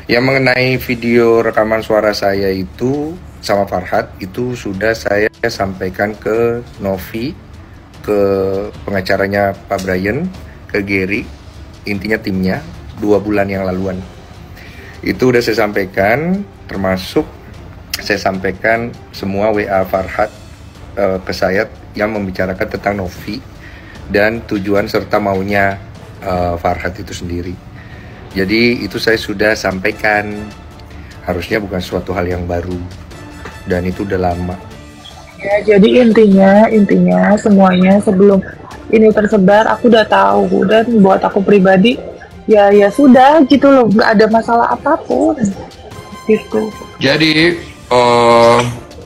Yang mengenai video rekaman suara saya itu sama Farhad itu sudah saya sampaikan ke Novi, ke pengacaranya Pak Brian, ke Gary, intinya timnya 2 bulan yang laluan. Itu udah saya sampaikan, termasuk saya sampaikan semua WA Farhad ke saya yang membicarakan tentang Novi dan tujuan serta maunya Farhad itu sendiri. Jadi itu saya sudah sampaikan, harusnya bukan suatu hal yang baru dan itu udah lama. Ya, jadi intinya semuanya sebelum ini tersebar aku udah tahu, dan buat aku pribadi ya sudah gitu loh, nggak ada masalah apapun gitu. Jadi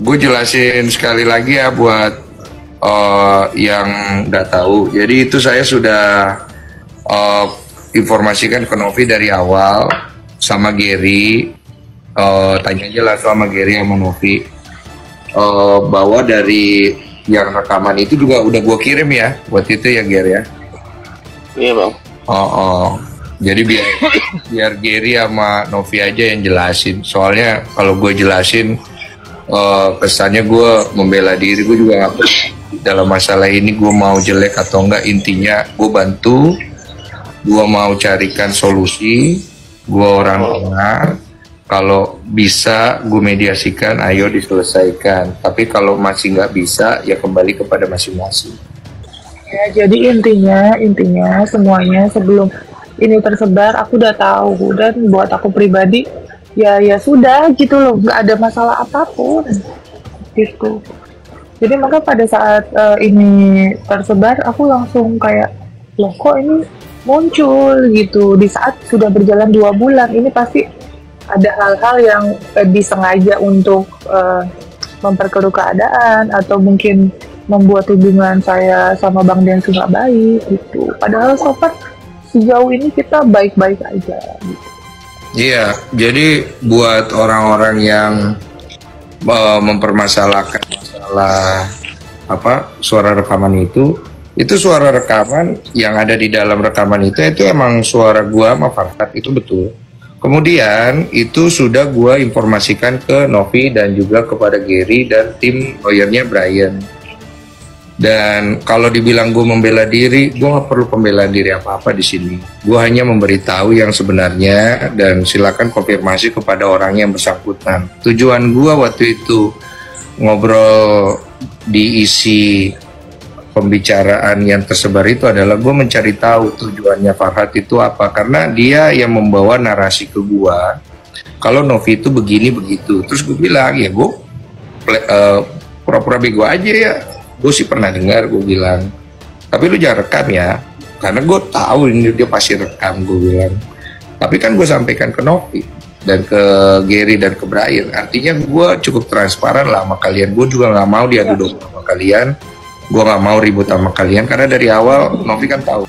gue jelasin sekali lagi ya buat yang nggak tahu. Jadi itu saya sudah informasikan ke Novi dari awal sama Gary, tanya aja lah sama Gary sama Novi, bahwa dari yang rekaman itu juga udah gue kirim ya buat itu ya Gary ya. Iya bang. Jadi biar Gary sama Novi aja yang jelasin, soalnya kalau gue jelasin kesannya gue membela diri. Gue juga nggak dalam masalah ini gue mau jelek atau enggak, intinya gue bantu, gue mau carikan solusi, gue orang dengar, kalau bisa gue mediasikan, ayo diselesaikan. Tapi kalau masih nggak bisa, ya kembali kepada masing-masing. Ya, jadi intinya semuanya sebelum ini tersebar aku udah tahu, dan buat aku pribadi ya sudah gitu loh, nggak ada masalah apapun gitu. Jadi maka pada saat ini tersebar aku langsung kayak, loh kok ini muncul gitu di saat sudah berjalan 2 bulan. Ini pasti ada hal-hal yang disengaja untuk memperkeruh keadaan atau mungkin membuat hubungan saya sama Bang Densu nggak baik gitu. Padahal so far sejauh ini kita baik-baik aja gitu. Iya, jadi buat orang-orang yang mempermasalahkan masalah suara rekaman itu suara rekaman yang ada di dalam rekaman itu emang suara gua sama Farhad, itu betul. Kemudian itu sudah gua informasikan ke Novi dan juga kepada Gary dan tim lawyernya Brian. Dan kalau dibilang gue membela diri, gue nggak perlu pembelaan diri apa-apa di sini. Gue hanya memberitahu yang sebenarnya dan silakan konfirmasi kepada orang yang bersangkutan. Tujuan gue waktu itu ngobrol di isi pembicaraan yang tersebar itu adalah gue mencari tahu tujuannya Farhad itu apa, karena dia yang membawa narasi ke gue kalau Novi itu begini begitu. Terus gue bilang ya gue pura-pura bego aja ya. Gue sih pernah dengar, gue bilang, tapi lu jangan rekam ya, karena gue tahu ini dia pasti rekam, gue bilang. Tapi kan gue sampaikan ke Novi dan ke Gary dan ke Brian, artinya gue cukup transparan lah sama kalian. Gue juga nggak mau diadu domba sama kalian, gue nggak mau ribut sama kalian, karena dari awal Novi kan tahu.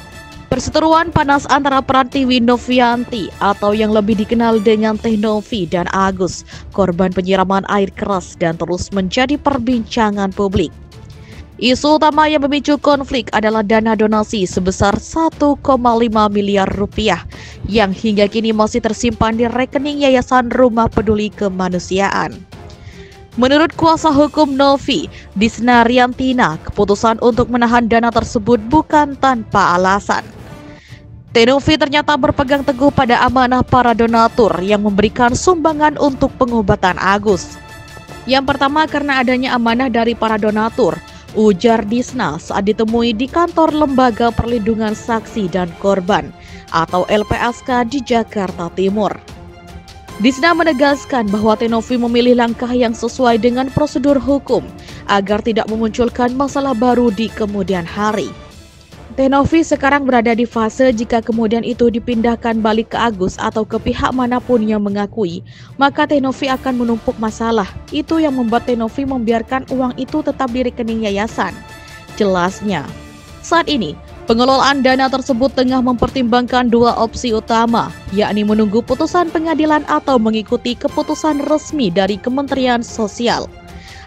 Perseteruan panas antara Pratiwi Novianti atau yang lebih dikenal dengan Teh Novi dan Agus, korban penyiraman air keras, dan terus menjadi perbincangan publik. Isu utama yang memicu konflik adalah dana donasi sebesar 1,5 miliar rupiah yang hingga kini masih tersimpan di rekening Yayasan Rumah Peduli Kemanusiaan. Menurut kuasa hukum Novi, Disna Riantina, keputusan untuk menahan dana tersebut bukan tanpa alasan. Novi ternyata berpegang teguh pada amanah para donatur yang memberikan sumbangan untuk pengobatan Agus. Yang pertama, karena adanya amanah dari para donatur, ujar Disna saat ditemui di kantor Lembaga Perlindungan Saksi dan Korban atau LPSK di Jakarta Timur. Disna menegaskan bahwa Novi memilih langkah yang sesuai dengan prosedur hukum agar tidak memunculkan masalah baru di kemudian hari. Novi sekarang berada di fase jika kemudian itu dipindahkan balik ke Agus atau ke pihak manapun yang mengakui, maka Novi akan menumpuk masalah. Itu yang membuat Novi membiarkan uang itu tetap di rekening yayasan. Jelasnya, saat ini pengelolaan dana tersebut tengah mempertimbangkan 2 opsi utama, yakni menunggu putusan pengadilan atau mengikuti keputusan resmi dari Kementerian Sosial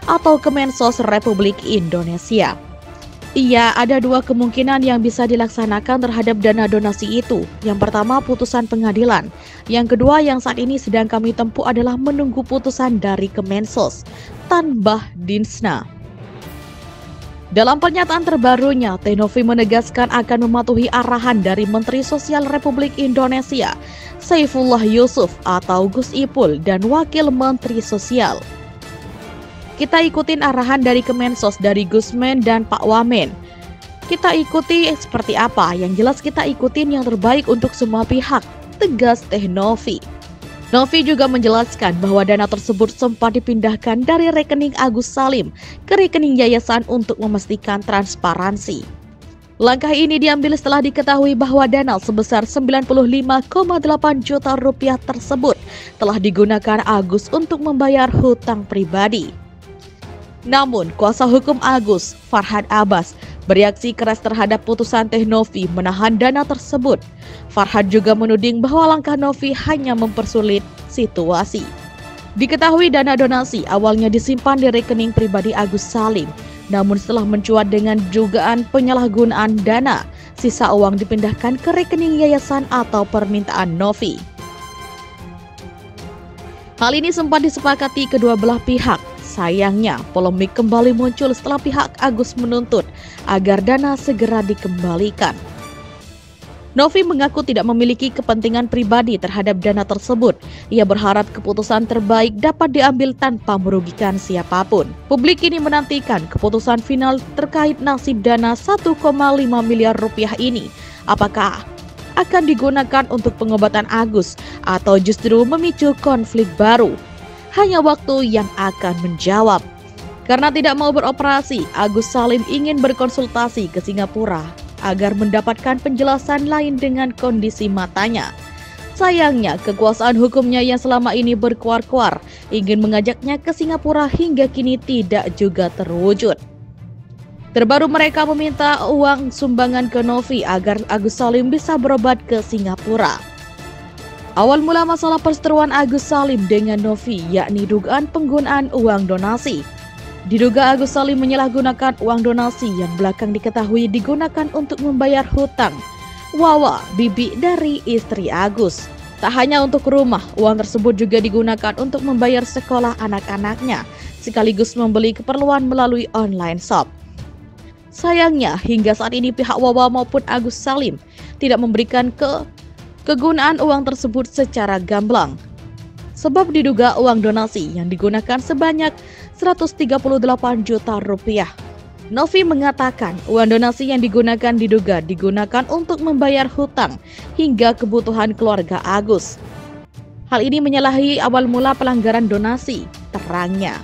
atau Kemensos Republik Indonesia. Iya, ada dua kemungkinan yang bisa dilaksanakan terhadap dana donasi itu. Yang pertama, putusan pengadilan. Yang kedua, yang saat ini sedang kami tempuh adalah menunggu putusan dari Kemensos, Tanbah Dinsna. Dalam pernyataan terbarunya, Teh Novi menegaskan akan mematuhi arahan dari Menteri Sosial Republik Indonesia, Saifullah Yusuf atau Gus Ipul, dan Wakil Menteri Sosial. Kita ikutin arahan dari Kemensos, dari Gusmen dan Pak Wamen. Kita ikuti seperti apa, yang jelas kita ikutin yang terbaik untuk semua pihak, tegas Teh Novi. Novi juga menjelaskan bahwa dana tersebut sempat dipindahkan dari rekening Agus Salim ke rekening yayasan untuk memastikan transparansi. Langkah ini diambil setelah diketahui bahwa dana sebesar 95,8 juta rupiah tersebut telah digunakan Agus untuk membayar hutang pribadi. Namun, kuasa hukum Agus, Farhad Abbas, bereaksi keras terhadap putusan Teh Novi menahan dana tersebut. Farhad juga menuding bahwa langkah Novi hanya mempersulit situasi. Diketahui dana donasi awalnya disimpan di rekening pribadi Agus Salim, namun setelah mencuat dengan dugaan penyalahgunaan dana, sisa uang dipindahkan ke rekening yayasan atau permintaan Novi. Hal ini sempat disepakati kedua belah pihak. Sayangnya, polemik kembali muncul setelah pihak Agus menuntut agar dana segera dikembalikan. Novi mengaku tidak memiliki kepentingan pribadi terhadap dana tersebut. Ia berharap keputusan terbaik dapat diambil tanpa merugikan siapapun. Publik ini menantikan keputusan final terkait nasib dana 1,5 miliar rupiah ini. Apakah akan digunakan untuk pengobatan Agus atau justru memicu konflik baru? Hanya waktu yang akan menjawab. Karena tidak mau beroperasi, Agus Salim ingin berkonsultasi ke Singapura agar mendapatkan penjelasan lain dengan kondisi matanya. Sayangnya, kekuasaan hukumnya yang selama ini berkuar-kuar ingin mengajaknya ke Singapura hingga kini tidak juga terwujud. Terbaru mereka meminta uang sumbangan ke Novi agar Agus Salim bisa berobat ke Singapura. Awal mula masalah perseteruan Agus Salim dengan Novi yakni dugaan penggunaan uang donasi. Diduga Agus Salim menyalahgunakan uang donasi yang belakang diketahui digunakan untuk membayar hutang Wawa, bibi dari istri Agus. Tak hanya untuk rumah, uang tersebut juga digunakan untuk membayar sekolah anak-anaknya, sekaligus membeli keperluan melalui online shop. Sayangnya, hingga saat ini pihak Wawa maupun Agus Salim tidak memberikan kegunaan uang tersebut secara gamblang. Sebab diduga uang donasi yang digunakan sebanyak 138 juta rupiah. Novi mengatakan uang donasi yang digunakan untuk membayar hutang hingga kebutuhan keluarga Agus. Hal ini menyalahi awal mula pelanggaran donasi, terangnya.